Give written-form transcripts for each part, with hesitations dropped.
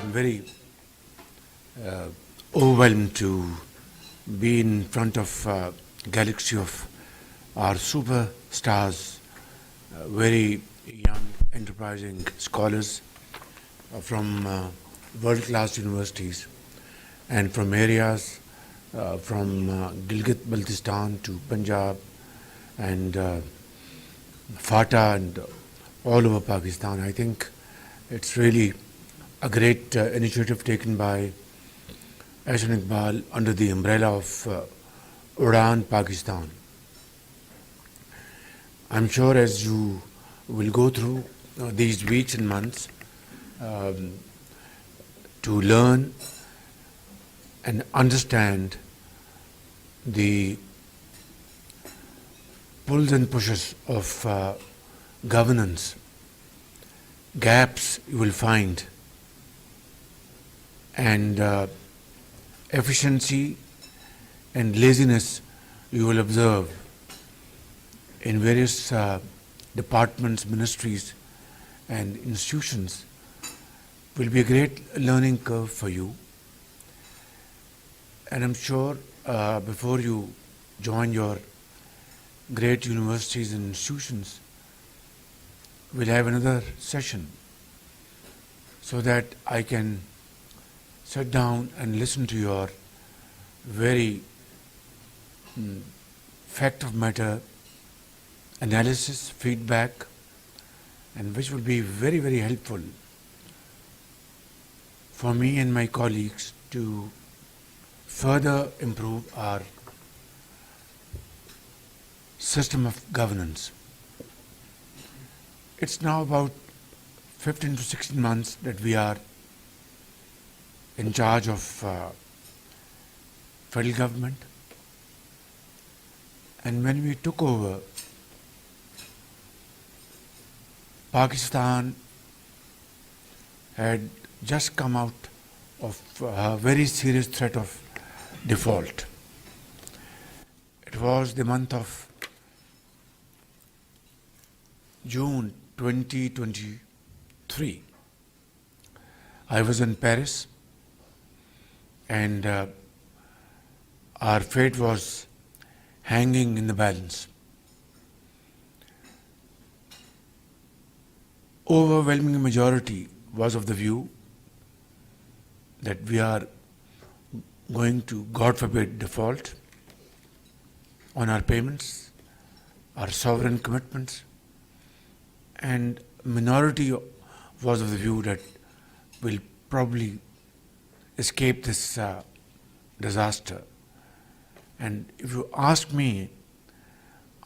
I'm very overwhelmed to be in front of a galaxy of our superstars, very young, enterprising scholars from world-class universities and from areas from Gilgit-Baltistan to Punjab and Fata and all over Pakistan. I think it's really a great initiative taken by Ahsan Iqbal under the umbrella of Uraan, Pakistan. I'm sure as you will go through these weeks and months to learn and understand the pulls and pushes of governance, gaps you will find, and efficiency and laziness you will observe in various departments, ministries and institutions will be a great learning curve for you. And I'm sure before you join your great universities and institutions, we'll have another session so that I can sit down and listen to your very fact of matter analysis, feedback, and which will be very, very helpful for me and my colleagues to further improve our system of governance. It's now about 15 to 16 months that we are in charge of federal government. And when we took over, Pakistan had just come out of a very serious threat of default. It was the month of June 2023. I was in Paris and our fate was hanging in the balance. Overwhelming majority was of the view that we are going to, God forbid, default on our payments, our sovereign commitments, and minority was of the view that we'll probably escape this disaster. And if you ask me,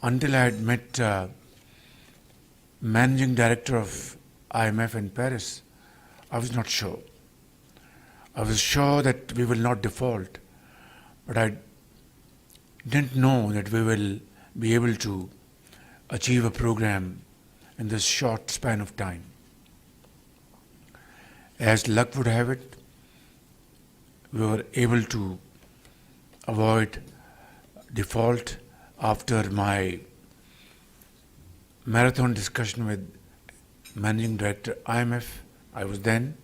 until I had met managing director of IMF in Paris, I was not sure. I was sure that we will not default, but I didn't know that we will be able to achieve a program in this short span of time. As luck would have it, we were able to avoid default after my marathon discussion with Managing Director IMF. I was then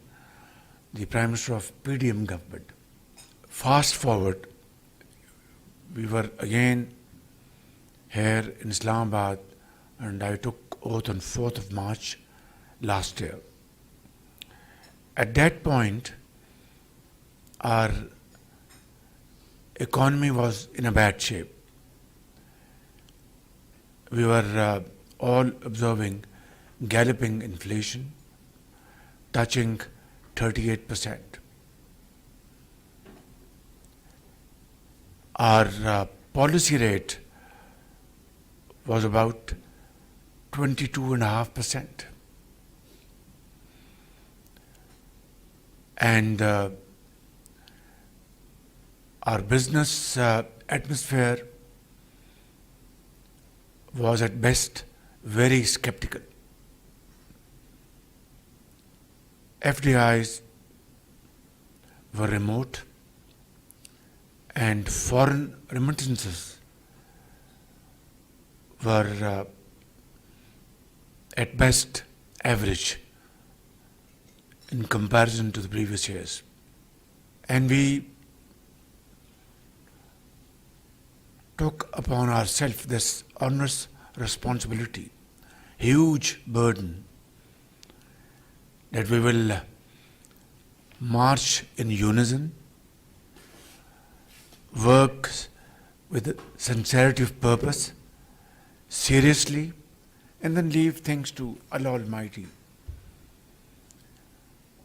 the Prime Minister of PDM government. Fast forward, we were again here in Islamabad and I took oath on 4th of March last year. At that point, our economy was in a bad shape. We were all observing galloping inflation, touching 38%. Our policy rate was about 22.5%. And our business atmosphere was at best very skeptical. FDIs were remote and foreign remittances were at best average. in comparison to the previous years. And we took upon ourselves this onerous responsibility, huge burden, that we will march in unison, work with sincerity of purpose, seriously, and then leave things to Allah Almighty.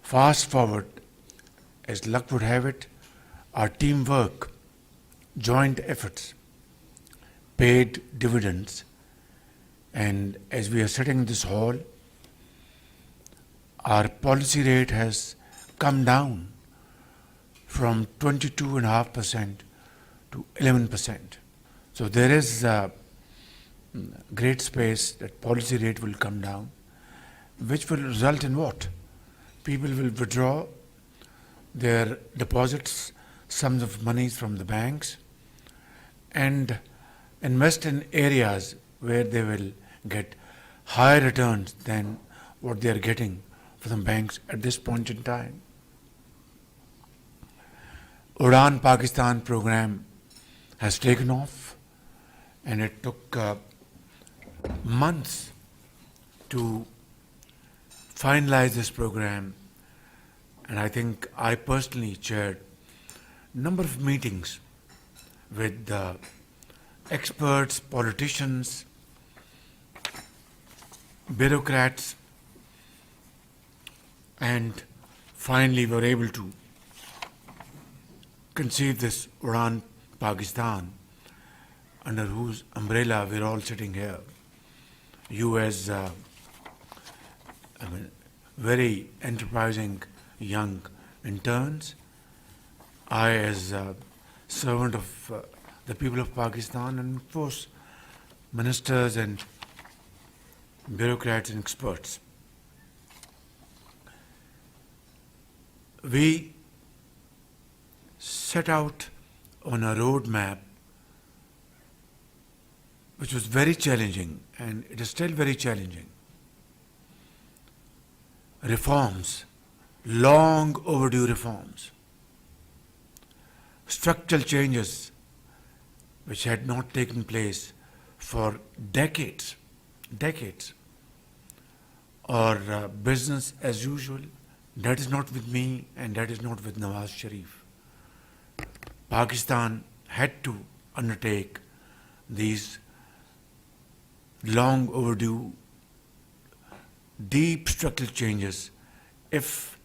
Fast forward, as luck would have it, our teamwork, joint efforts, paid dividends, and as we are sitting in this hall, our policy rate has come down from 22.5% to 11%. So there is a great space that policy rate will come down, which will result in what? People will withdraw their deposits, sums of monies from the banks, and invest in areas where they will get higher returns than what they are getting from banks at this point in time. Uraan Pakistan program has taken off, and it took months to finalize this program. And I think I personally chaired a number of meetings with experts, politicians, bureaucrats, and finally we were able to conceive this Uraan Pakistan, under whose umbrella we're all sitting here. You as very enterprising young interns, I as a servant of the people of Pakistan, and of course ministers and bureaucrats and experts. We set out on a roadmap which was very challenging, and it is still very challenging. Reforms, long overdue reforms, structural changes which had not taken place for decades, or business as usual. That is not with me, and that is not with Nawaz Sharif. Pakistan had to undertake these long overdue, deep structural changes if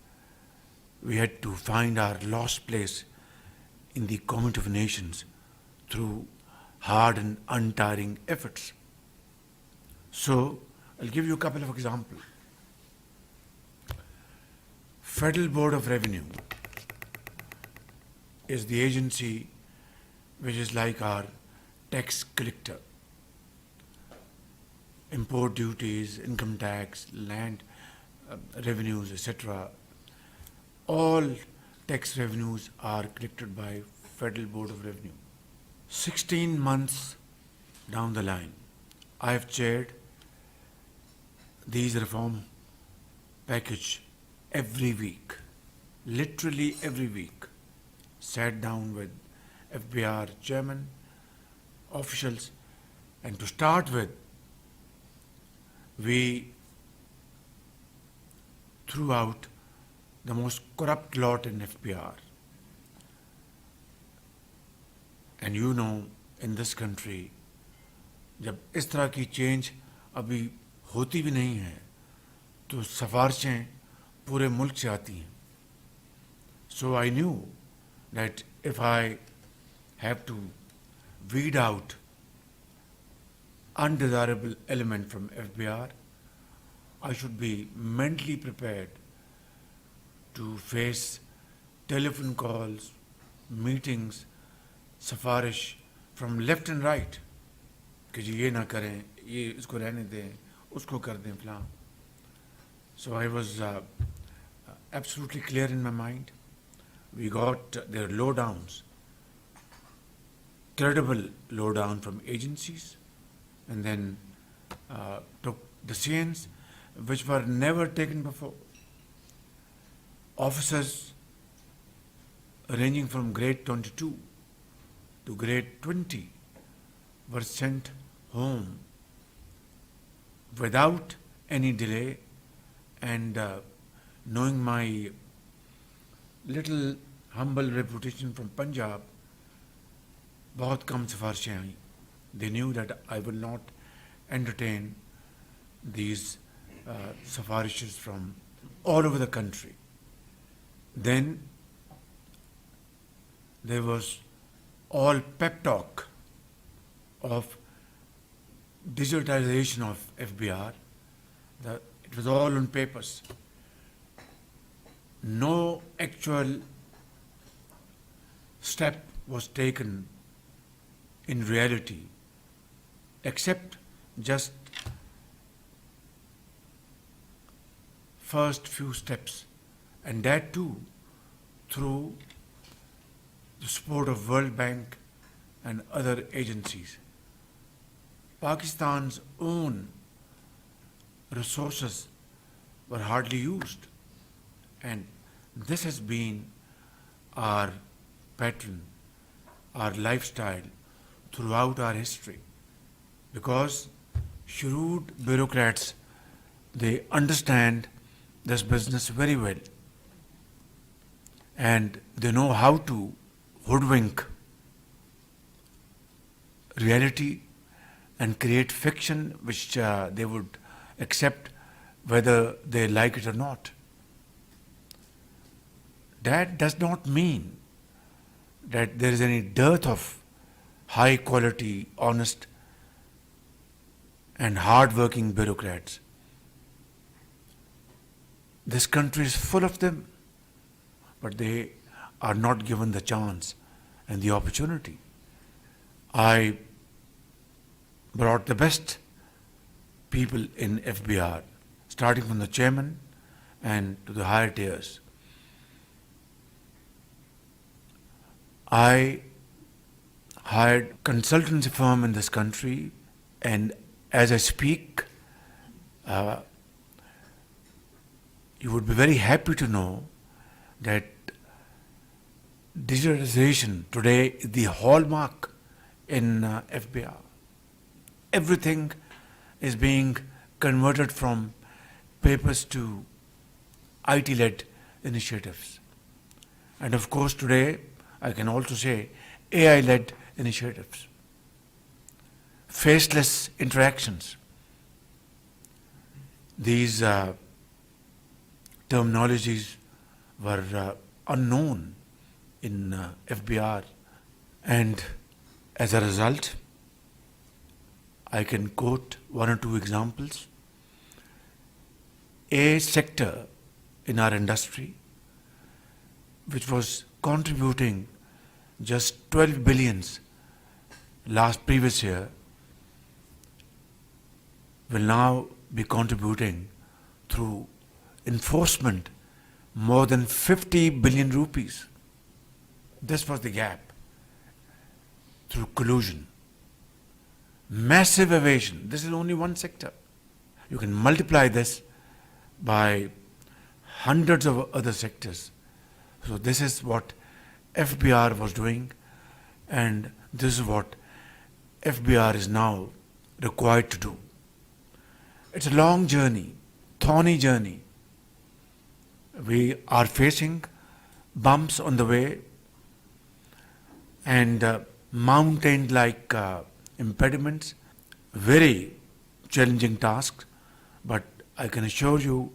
we had to find our lost place in the community of nations through hard and untiring efforts. So, I'll give you a couple of examples. Federal Board of Revenue is the agency which is like our tax collector. Import duties, income tax, land revenues, etc. All tax revenues are collected by Federal Board of Revenue. 16 months down the line, I have chaired these reform package every week, literally every week. Sat down with FBR chairman, officials, and to start with, we threw out the most corrupt lot in FBR. And you know, in this country, जब इस तरह की change अभी होती भी नहीं है, तो सिफारिशें पूरे मुल्क से आती हैं. So I knew that if I have to weed out undesirable element from FBR, I should be mentally prepared to face telephone calls, meetings, safarish from left and right कि जी ये ना करें, ये इसको रहने दें, उसको कर दें फलां. So I was absolutely clear in my mind. We got their lowdowns, credible lowdown from agencies, and then took decisions which were never taken before. officers ranging from grade 22 to grade 20 were sent home without any delay, and knowing my little humble reputation from Punjab, बहुत कम सिफारिशें आईं. They knew that I will not entertain these sifarishes from all over the country. Then there was all pep talk of digitization of FBR. It was all on papers. No actual step was taken in reality, except just first few steps, and that too through the support of World Bank and other agencies. Pakistan's own resources were hardly used, and this has been our pattern, our lifestyle throughout our history, because shrewd bureaucrats, they understand this business very well, and they know how to hoodwink reality and create fiction which they would accept whether they like it or not. That does not mean that there is any dearth of high quality, honest and hard-working bureaucrats. This country is full of them, but they are not given the chance and the opportunity. I brought the best people in FBR, starting from the chairman and to the higher tiers. I hired consultancy firm in this country, and as I speak, you would be very happy to know that digitalization today is the hallmark in FBR. Everything is being converted from papers to IT-led initiatives. And of course today, I can also say AI-led initiatives. Faceless interactions. These terminologies were unknown in FBR, and as a result, I can quote one or two examples. A sector in our industry which was contributing just 12 billions previous year will now be contributing through enforcement more than 50 billion rupees. This was the gap through collusion. Massive evasion. This is only one sector. You can multiply this by hundreds of other sectors. So this is what FBR was doing, and this is what FBR is now required to do. It's a long journey, thorny journey. We are facing bumps on the way and mountain-like impediments, very challenging tasks, but I can assure you,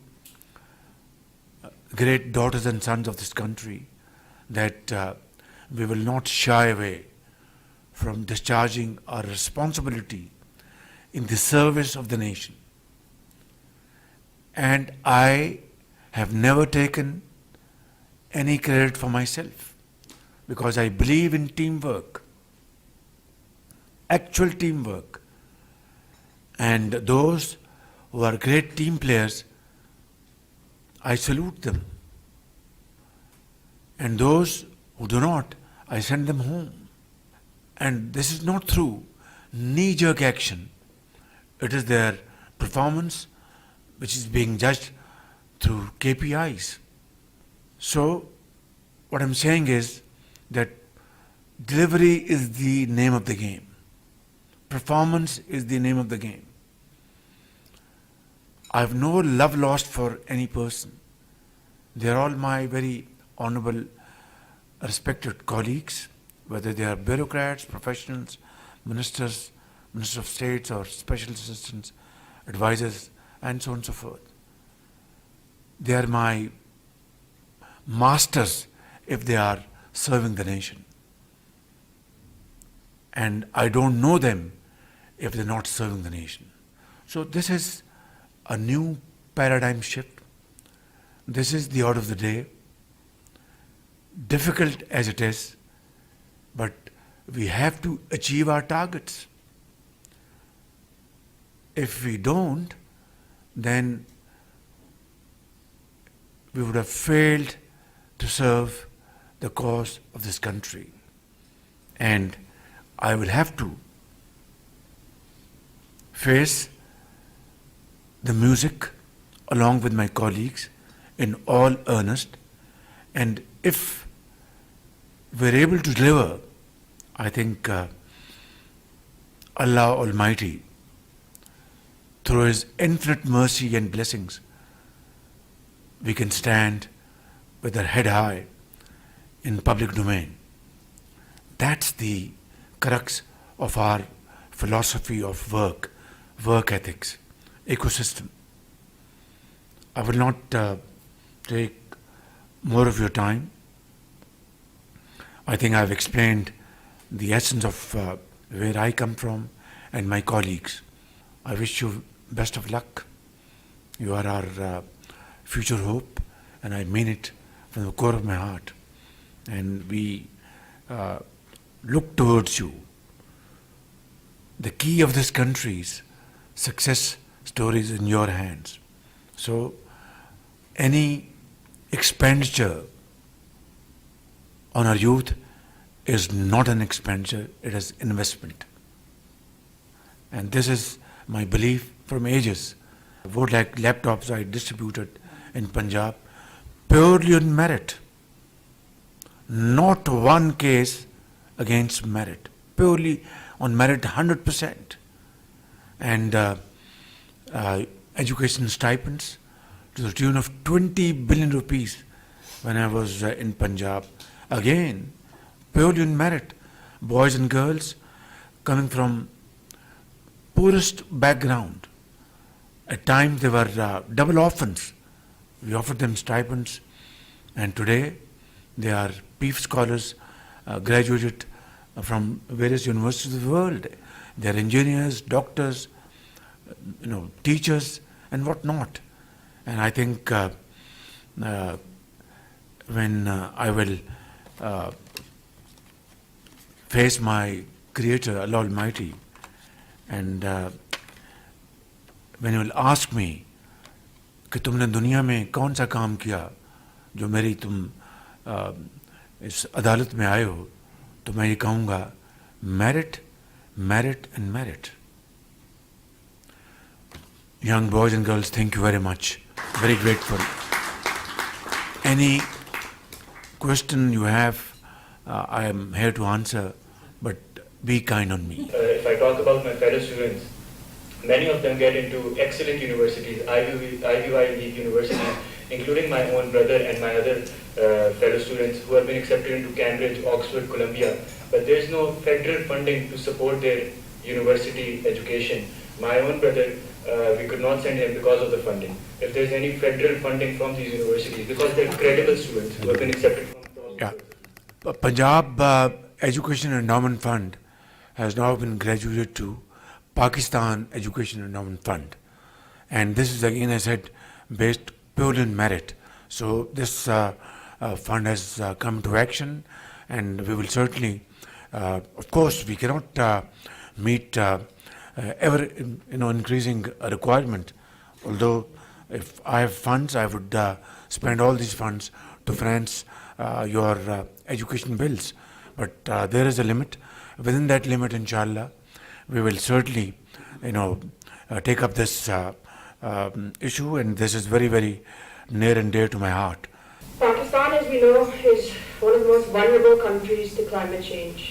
great daughters and sons of this country, that we will not shy away from discharging our responsibility in the service of the nation. And I have never taken any credit for myself, because I believe in teamwork, actual teamwork. And those who are great team players, I salute them. And those who do not, I send them home. And this is not through knee-jerk action. It is their performance which is being judged through KPIs. So what I'm saying is that delivery is the name of the game. Performance is the name of the game. I have no love lost for any person. They are all my very honorable, respected colleagues, whether they are bureaucrats, professionals, ministers, ministers of states or special assistants, advisors, and so on and so forth. They are my masters if they are serving the nation. And I don't know them if they're not serving the nation. So this is a new paradigm shift. This is the order of the day. Difficult as it is, but we have to achieve our targets. If we don't, then we would have failed to serve the cause of this country. And I will have to face the music along with my colleagues in all earnest. And if we're able to deliver, I think Allah Almighty, through His infinite mercy and blessings, we can stand with our head high in public domain. That's the crux of our philosophy of work ethics, ecosystem. I will not take more of your time. I think I've explained the essence of where I come from and my colleagues. I wish you best of luck. You are our future hope, and I mean it from the core of my heart. And we look towards you. The key of this country's success story is in your hands. So any expenditure on our youth is not an expenditure, it is investment. And this is my belief from ages. What like laptops I distributed in Punjab, purely on merit. Not one case against merit, purely on merit 100%. And education stipends to the tune of 20 billion rupees when I was in Punjab. Again, purely on merit. Boys and girls coming from poorest background. At times they were double orphans. We offered them stipends, and today they are PEEF scholars, graduated from various universities of the world. They are engineers, doctors, teachers, and whatnot. And I think when I will face my Creator, Allah Almighty, and when He will ask me कि तुमने दुनिया में कौन सा काम किया जो मेरी तुम इस अदालत में आए हो, तो मैं ये कहूँगा merit, merit and merit. Young boys and girls, thank you very much. Very grateful. Any question you have, I am here to answer, but be kind on me. If I talk about my fellow students, many of them get into excellent universities, Ivy League universities, including my own brother and my other fellow students who have been accepted into Cambridge, Oxford, Columbia. But there is no federal funding to support their university education. My own brother, we could not send him because of the funding. If there is any federal funding from these universities, because they are credible students who have been accepted from those Punjab Education Endowment Fund has now been graduated to Pakistan Education Endowment Fund. And this is, again, I said, based purely on merit. So this fund has come to action, and we will certainly, of course, we cannot meet ever increasing requirement. Although if I have funds, I would spend all these funds to finance your education bills. But there is a limit. Within that limit, inshallah, we will certainly, take up this issue, and this is very, very near and dear to my heart. Pakistan, as we know, is one of the most vulnerable countries to climate change.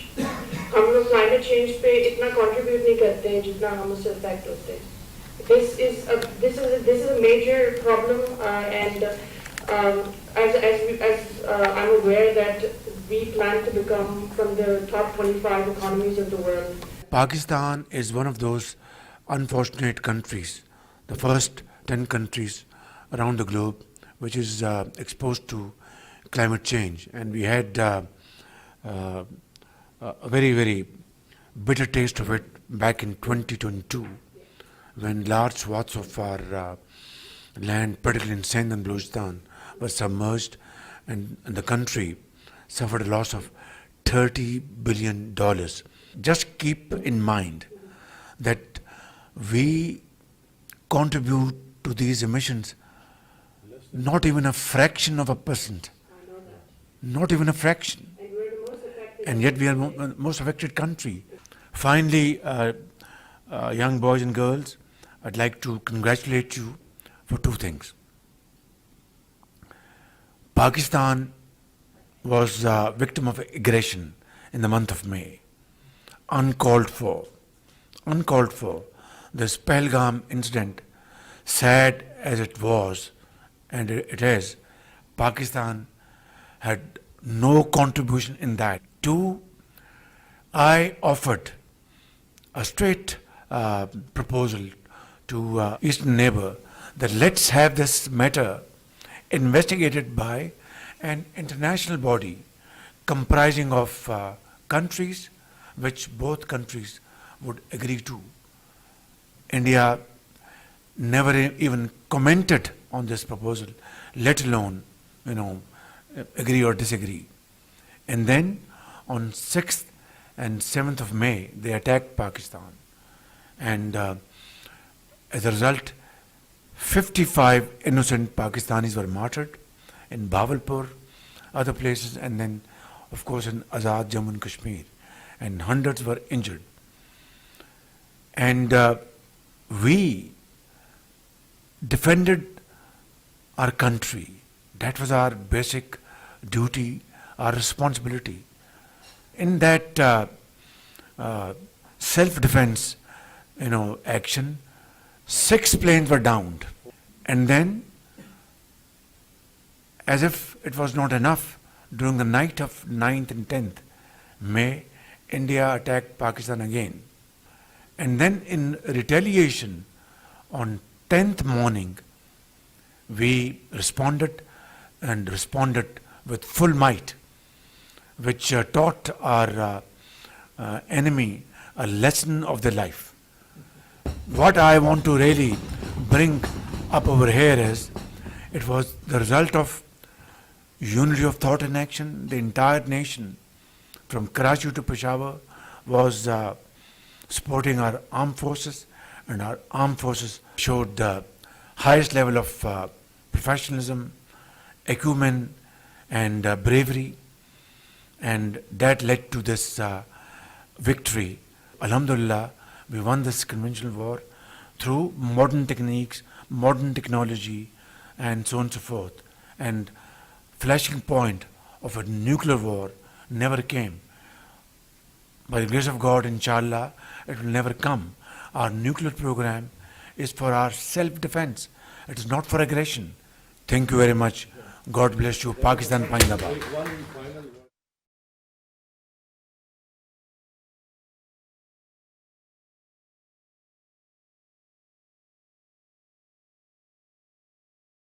हम लोग climate change पे इतना contribute नहीं करते हैं जितना हम उससे affect होते हैं. This is a major problem, and as I'm aware that we plan to become from the top 25 economies of the world. Pakistan is one of those unfortunate countries, the first 10 countries around the globe which is exposed to climate change, and we had a very, very bitter taste of it back in 2022 when large swaths of our land, particularly in Sindh and Balochistan, were submerged, and the country suffered a loss of $30 billion. Just keep in mind that we contribute to these emissions not even a fraction of a percent. Not even a fraction. And yet we are the most affected country. Finally, young boys and girls, I'd like to congratulate you for two things. Pakistan was a victim of aggression in the month of May. Uncalled for. This Pahalgam incident, sad as it was, and it is, Pakistan had no contribution in that. Two, I offered a straight proposal to Eastern neighbor that let's have this matter investigated by an international body comprising of countries which both countries would agree to. India never even commented on this proposal, let alone, agree or disagree. And then on 6th and 7th of May, they attacked Pakistan. And as a result, 55 innocent Pakistanis were martyred in Bahawalpur, other places, and then, of course, in Azad Jammu and Kashmir. And hundreds were injured. And we defended our country. That was our basic duty, our responsibility. In that self-defense, action, 6 planes were downed. And then, as if it was not enough, during the night of 9th and 10th May, India attacked Pakistan again. And then in retaliation, on 10th morning, we responded with full might, which taught our enemy a lesson of their life. What I want to really bring up over here is, it was the result of unity of thought and action. The entire nation, from Karachi to Peshawar, was supporting our armed forces, and our armed forces showed the highest level of professionalism, acumen, and bravery, and that led to this victory. Alhamdulillah, we won this conventional war through modern techniques, modern technology, and so on and so forth. And flashing point of a nuclear war never came. By the grace of God, inshallah, it will never come. Our nuclear program is for our self-defense. It is not for aggression. Thank you very much. God bless you. Pakistan Pindabad.